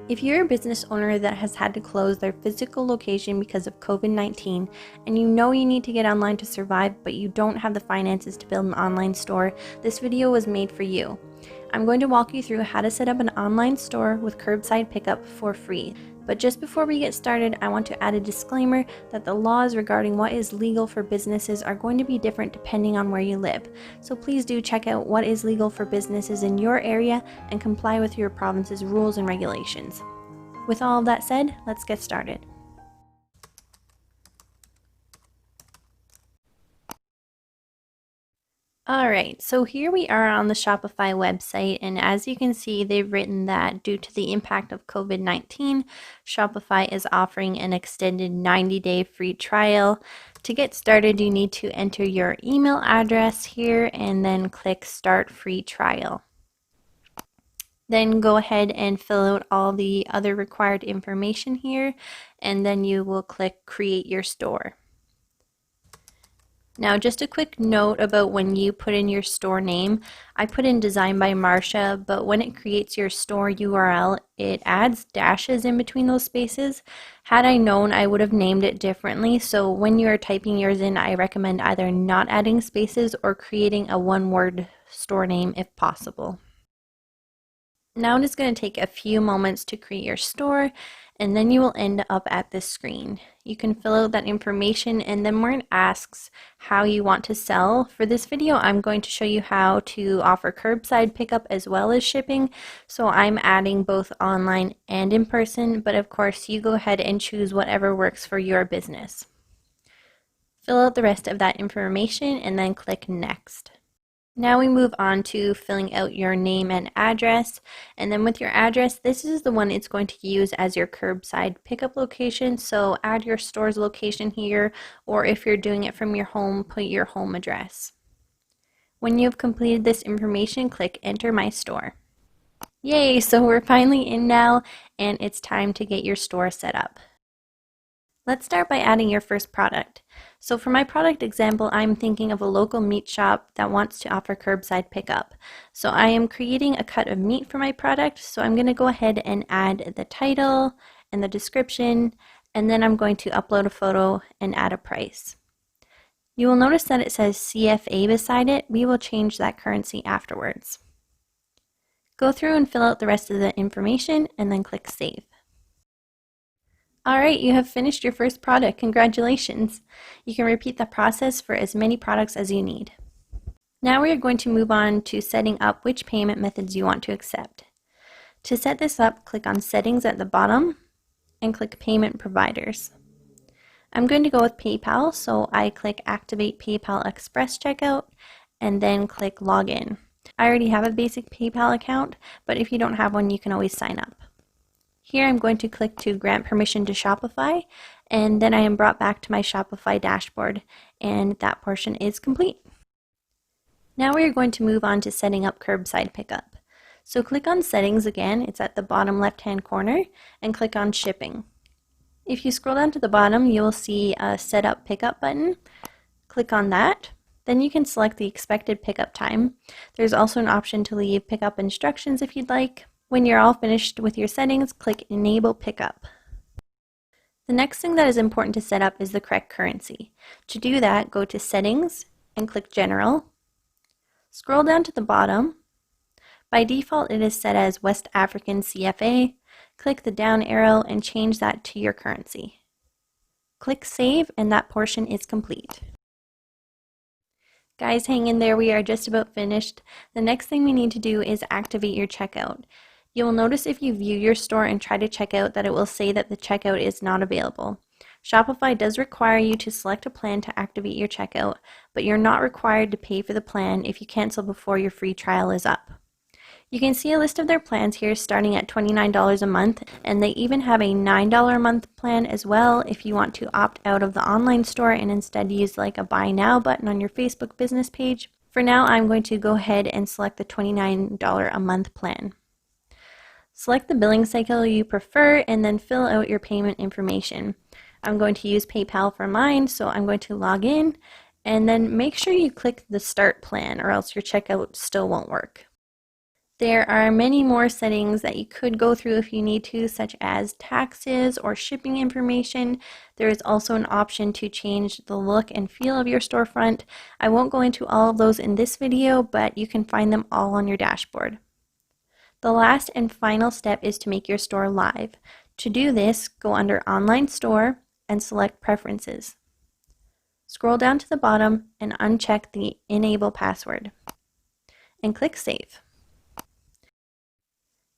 If you're a business owner that has had to close their physical location because of COVID-19 and you know you need to get online to survive, but you don't have the finances to build an online store, this video was made for you. I'm going to walk you through how to set up an online store with curbside pickup for free. But just before we get started, I want to add a disclaimer that the laws regarding what is legal for businesses are going to be different depending on where you live. So please do check out what is legal for businesses in your area and comply with your province's rules and regulations. With all of that said, let's get started. Alright, so here we are on the Shopify website, and as you can see, they've written that due to the impact of COVID-19, Shopify is offering an extended 90-day free trial. To get started, you need to enter your email address here and then click Start Free Trial. Then go ahead and fill out all the other required information here, and then you will click Create Your Store. Now, just a quick note about when you put in your store name. I put in Design by Marsha, but when it creates your store URL, it adds dashes in between those spaces. Had I known, I would have named it differently, so when you are typing yours in, I recommend either not adding spaces or creating a one-word store name if possible. Now it is going to take a few moments to create your store, and then you will end up at this screen. You can fill out that information, and then where it asks how you want to sell. For this video, I'm going to show you how to offer curbside pickup as well as shipping. So I'm adding both online and in person, but of course you go ahead and choose whatever works for your business. Fill out the rest of that information and then click Next. Now we move on to filling out your name and address, and then with your address, this is the one it's going to use as your curbside pickup location, so add your store's location here, or if you're doing it from your home, put your home address. When you've completed this information, click Enter My Store. Yay, so we're finally in now, and it's time to get your store set up. Let's start by adding your first product. So for my product example, I'm thinking of a local meat shop that wants to offer curbside pickup. So I am creating a cut of meat for my product, so I'm going to go ahead and add the title and the description, and then I'm going to upload a photo and add a price. You will notice that it says CFA beside it. We will change that currency afterwards. Go through and fill out the rest of the information and then click Save. Alright, you have finished your first product. Congratulations! You can repeat the process for as many products as you need. Now we are going to move on to setting up which payment methods you want to accept. To set this up, click on Settings at the bottom and click Payment Providers. I'm going to go with PayPal, so I click Activate PayPal Express Checkout and then click Login. I already have a basic PayPal account, but if you don't have one, you can always sign up. Here I'm going to click to grant permission to Shopify, and then I am brought back to my Shopify dashboard, and that portion is complete. Now we are going to move on to setting up curbside pickup. So click on Settings again, it's at the bottom left-hand corner, and click on Shipping. If you scroll down to the bottom, you will see a Set Up Pickup button. Click on that. Then you can select the expected pickup time. There's also an option to leave pickup instructions if you'd like. When you're all finished with your settings, click Enable Pickup. The next thing that is important to set up is the correct currency. To do that, go to Settings and click General. Scroll down to the bottom. By default, it is set as West African CFA. Click the down arrow and change that to your currency. Click Save, and that portion is complete. Guys, hang in there, we are just about finished. The next thing we need to do is activate your checkout. You will notice if you view your store and try to check out that it will say that the checkout is not available. Shopify does require you to select a plan to activate your checkout, but you're not required to pay for the plan if you cancel before your free trial is up. You can see a list of their plans here starting at $29 a month, and they even have a $9 a month plan as well if you want to opt out of the online store and instead use like a Buy Now button on your Facebook business page. For now, I'm going to go ahead and select the $29 a month plan. Select the billing cycle you prefer and then fill out your payment information. I'm going to use PayPal for mine, so I'm going to log in and then make sure you click the Start Plan or else your checkout still won't work. There are many more settings that you could go through if you need to, such as taxes or shipping information. There is also an option to change the look and feel of your storefront. I won't go into all of those in this video, but you can find them all on your dashboard. The last and final step is to make your store live. To do this, go under Online Store and select Preferences. Scroll down to the bottom and uncheck the Enable Password and click Save.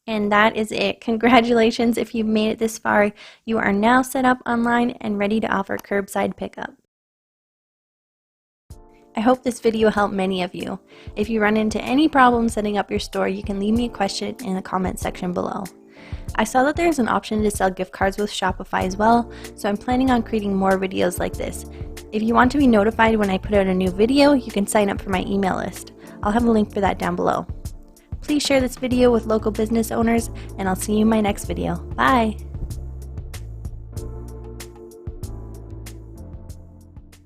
And that is it. Congratulations if you've made it this far. You are now set up online and ready to offer curbside pickup. I hope this video helped many of you. If you run into any problems setting up your store, you can leave me a question in the comment section below. I saw that there's an option to sell gift cards with Shopify as well, so I'm planning on creating more videos like this. If you want to be notified when I put out a new video, you can sign up for my email list. I'll have a link for that down below. Please share this video with local business owners, and I'll see you in my next video. Bye!